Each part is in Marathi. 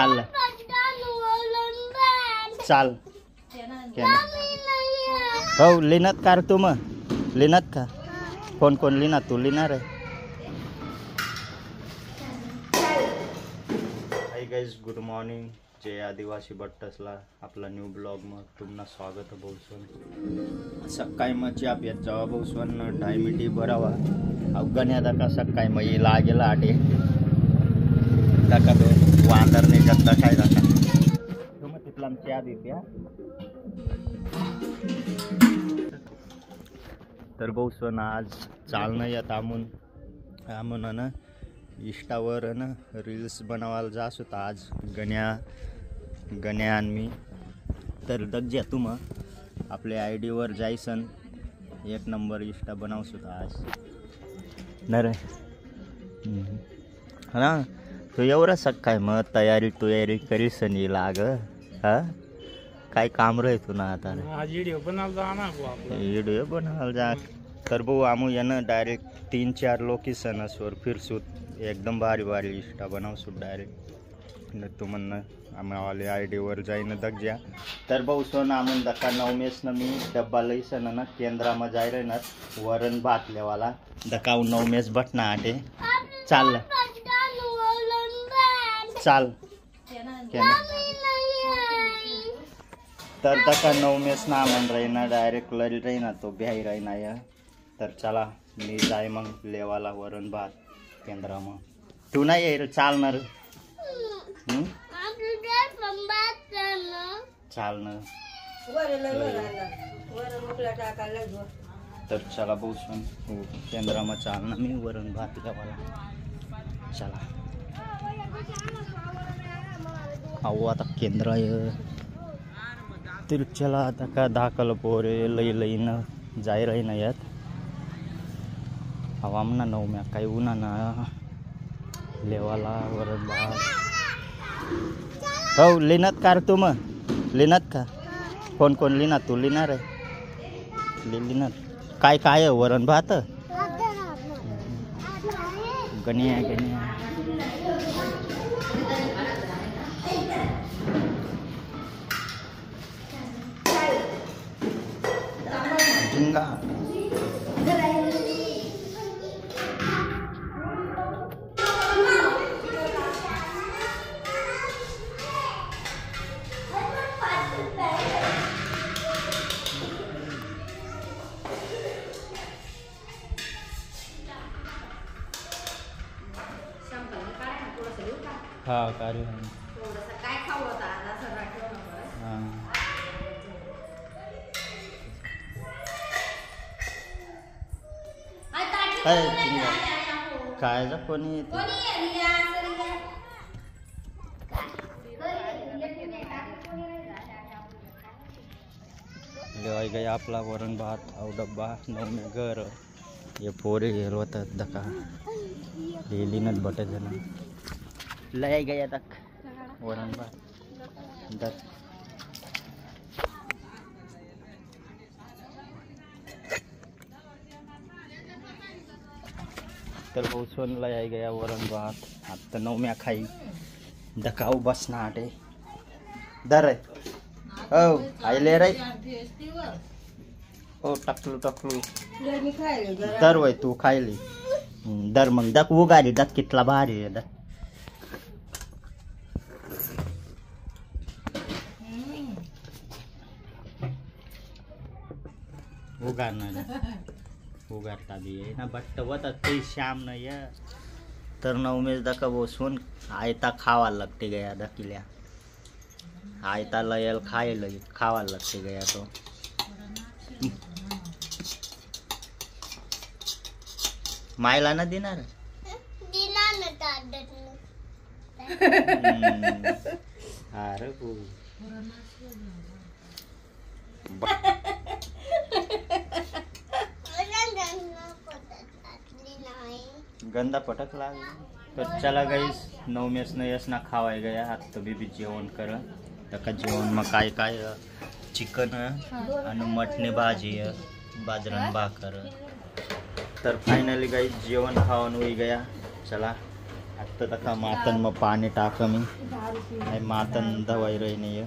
चाल चाल हो लिहिणार का तू मग लिहिणार का कोण कोण लिहिणार तू लिहिणार आहे हाय गाइस गुड मॉर्निंग जय आदिवासी बट्टसला आपला न्यू ब्लॉग में तुमना स्वागत है बहुसवन सकाळी मग आप येत जावा बहुसवन टाइमिटी बरावा अफगाण्या दाका सकाळी मग लागेला आटे दाका तो वांदर नाही करता काय दाका तो मग तिथला चहा देत्या तर बहुसवन आज चालणं येत आमून ना इंस्टावर ना रील्स बनवायला जास होता आज गण्या आणि मी तर दग्या तुम आपल्या आयडीवर जायसन एक नंबर इंस्टा बनवस होता आज न रे हा तू एवढा सकाय मग तयारी करीस नाही लाग हा काय काम रहे तू ना आता व्हिडिओ बनायला जा तर भाऊ आमू यानं डायरेक्ट 3-4 लोकेशन असवर फिरसूत एकदम भारी इंस्टा बनवसूत डायरेक्ट न तू म्हणणं आम्हाला आयडीवर जाईन दग्या तर भाऊ सोन आमून दका 9 मेसनं मी डब्बा लईसन ना केंद्रामध्ये जाय रे ना वरण भात लेवाला दका 9 मेस बटना आटे चाल तर दका 9 मेस ना आमन राहीना डायरेक्ट लरी राहीना तो बिहाई राहीना या तर चला मी जाय मग लेवाला वरण भात केंद्रा मग तू नाही येईल चालणार चालणं तर चला बसून केंद्रामध्ये चालणं मी वरण भात लेवाला चला अहो आता केंद्र तर चला आता का दाखल पोरे लईन जाय राही ना यात हवा म्हणा 9 म्या काही उन्हा ना लेवाला वरण भात हो लिहिणार का तू मग लिहिणार का कोण कोण लिहिणार तू लिहिणार आहे लिहिणार काय आहे वरण भात गण्या झिंगा हाँ कार्य काय खाऊ होता काय जा कोणी लेवाई गया आपला वरण भात और डब्बा 9 में घर ये पोरे होतात दका लिहिलीनच बटे जण लय गया तक वरण भात दक तर पोचून लय गया वरण भात आता 9 म्या खाई दकाऊ बस ना आटे दर हो आईले रे हो टकलू दर वय तू खायली दर मग दक उगारी दक कितला भारी आहे दक उगारता भी है ना बट होता ते शाम न या तर 9 मेस दका बसून आयता खावा लगते गया दकिल्या आयता लयल खावा लगते गया तो मायला ना देणार अरे गंदा पटक लाग तर चला गाइस 9 मेस न यस ना खावाय गया हात तो बीबी जेवण कर तका जेवण मग काय चिकन आणि मटणी भाजी बाजरन भाकर तर फाइनली गाइस जेवण खावन होई गया चला आता तका मातन में पानी टाक मी मातन दवाई रही नहीं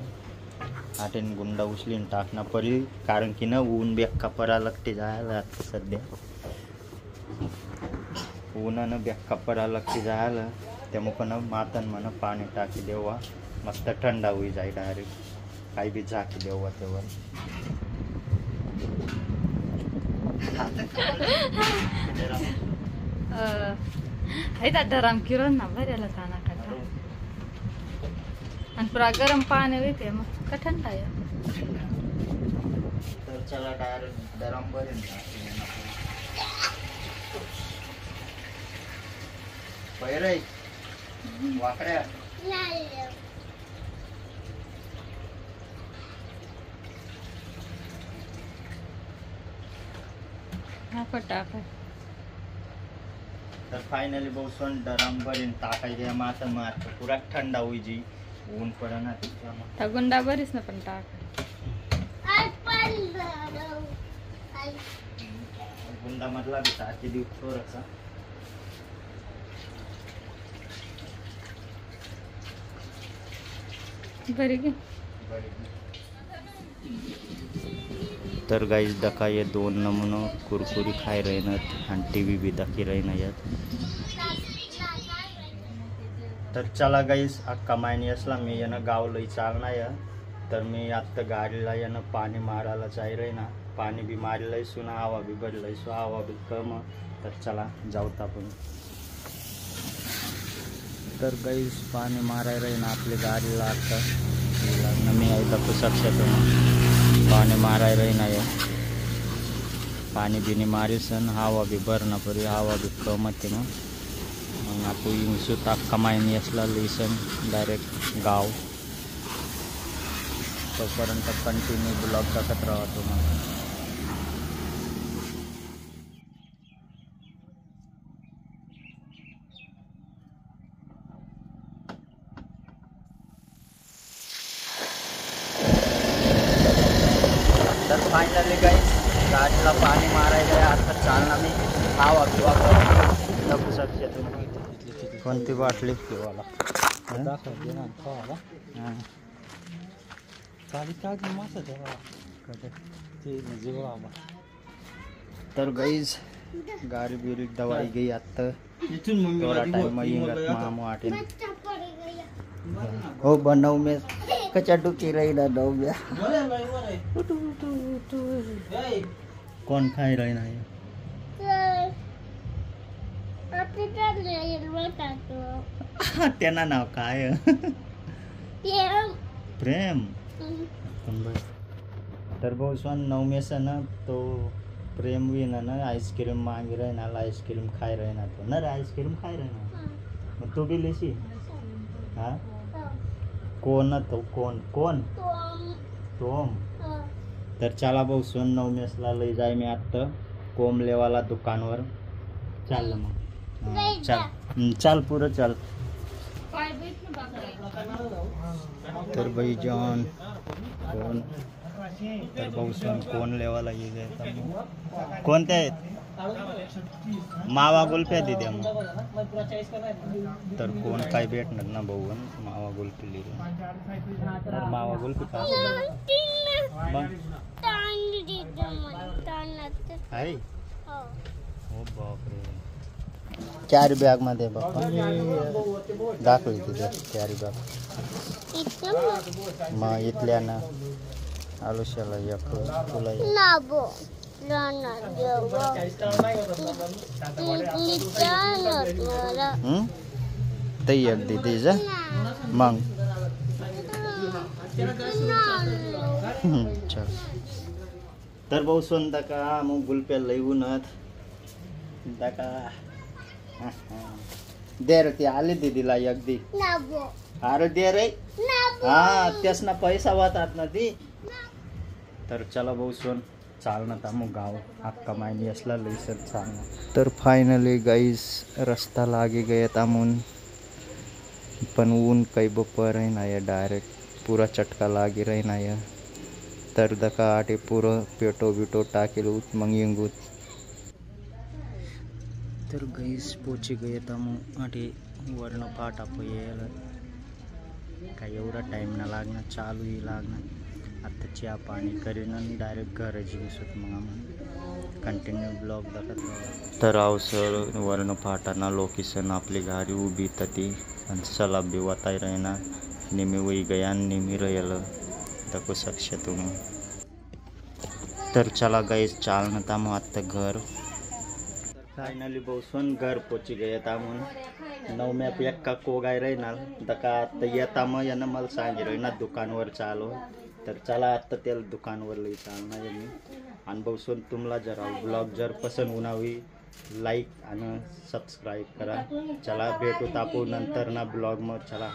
आटेन गुंडा उचली टाकना पड़ी कारण की ना ऊन बेक्का परा लगते जायला आता सध्या ऊन बेक्का परा लगते जायला त्यामुळे मातन मन पाणी टाकी देवा मस्त ठंडा हुई जाए डायरेक्ट काही भी झाकी देवा तेव्हा डराम किरण ना भरेला ताना काटा आणि पुरा गरम पाणी होते मग का ठंडा आहे तर चला डायरेक्ट गरम भरेन पहिरे वाकड्या टाका तर फाइनली बहुत डरम भरीन टाकाई दिया माता मार पूरा ठंडा हुई जी ऊन पड़ा ना त्या गुंडा बरीच ना पण टाका गुंडा मधला भी टाकी दी थोडासा बरी गे तर गाइस दका ये दोन नमुनो कुरकुरी खाई रहे न आणि टीवी भी दखी रहे न यात तर चला गाइस अक्का मायनी असला मी यानं गाव लई चालना या तर मी आता गाडीला यानं पाणी मारायला चाही रहे ना पाणी भी मारलंय सुना हवा भी भरलंय सो हवा भी कम तर चला जाऊत आपण तर गाइस पाणी माराय रहे ना आपल्या गाडीला आता मी ऐका पुसक्षात पानी माराय रही ना पानी भी नहीं मारी सन हवा भी भरना पड़ी हवा भी कम थी ना आप सुता कमाई नहीं असला सन डायरेक्ट गाव तोपर्यंत कंटिन्यू ब्लॉग टाकत राहतो ना तर फाइनली गाइस गाडीला पाणी मारायला आता चालना मी हवा किंवा टाकू शकते तुम्ही कोणती बाटली किंवा तर गाइस गाड़ी बिरी दवाई गई आता थोड़ा टाइम में मामू आटे हो बनव में कच्चा डुकी रही ना डो गया कौन खाई रही ना त्यांना नाव काय प्रेम तर बहुत नौ में से ना तो प्रेम भी ना आइसक्रीम मांगी रहे ना आइसक्रीम खाई रहे ना तो ना आइसक्रीम खाई रहे ना तू भी लेसी हाँ कोण तो कोण कोण तोम तर चला भाऊ सोन 9 मेसला लई जाय मी आता कोंबलेवाला दुकानवर चाल मग चल पुरं चल तर भाई जॉन कोण तर भाऊ सोन कोण लेवाला ये जाय कोणते आहेत मावा गुल्फ्या दिद्या मग तर कोण काय भेटणार ना भाऊ मावा गुल्फी लिहिली तर मावा गुल्फी का आहे हो बापरे कॅरी बॅग मध्ये बापा दाखव तिथे कॅरी बॅग मग इथल्या ना आलुशाला एक तुला ते एक दीदी जा मग चल तर भाऊ सोन का मग गुलप्या लई उन्हात का दे रे ती आली दीदीला अगदी अरे दे रे हा त्यास ना पैसा वाहतात ना ती तर चला भाऊ सोन चालना मग गाव अक्का मायनी असला लईसर चालना तर फायनली गाइस रस्ता लागे गया तामून पण ऊन काही बपर आहे ना डायरेक्ट पूरा चटका लागे रही ना तर दका आटे पूरा पेटो बिटो टाकेल मग येंगूत तर गाइस पोचे गए तामू आटे वर्ण फाटा येईल काय एवढा टाईम ना लागणार चालूही लागणार आता चहा पाणी करीन आणि डायरेक्ट घराची दिसत मग आम्हाला कंटिन्यू ब्लॉग दाखवत तर अवसर वर्ण फाटाना लोकेशन आपली गाडी उभी तर ती आणि सलाब बी वाताय राहिना नेहमी वही गया नेहमी राहिलं दाखवू शकशे तुम्ही तर चला गाईस चालना तामो आता घर फायनली बसून घर पोची गए तामून 9 मॅप एक का कोगाय राहणार दका आता येता मग यानं मला सांगितलं ना दुकानवर चालू तर चला आता त्याला दुकानवर लई चालणार मी आणि बसून तुम्हाला जरा ब्लॉग जर पसंत होणावी लाईक आणि सबस्क्राईब करा चला भेटू तापू नंतर ना ब्लॉग मग चला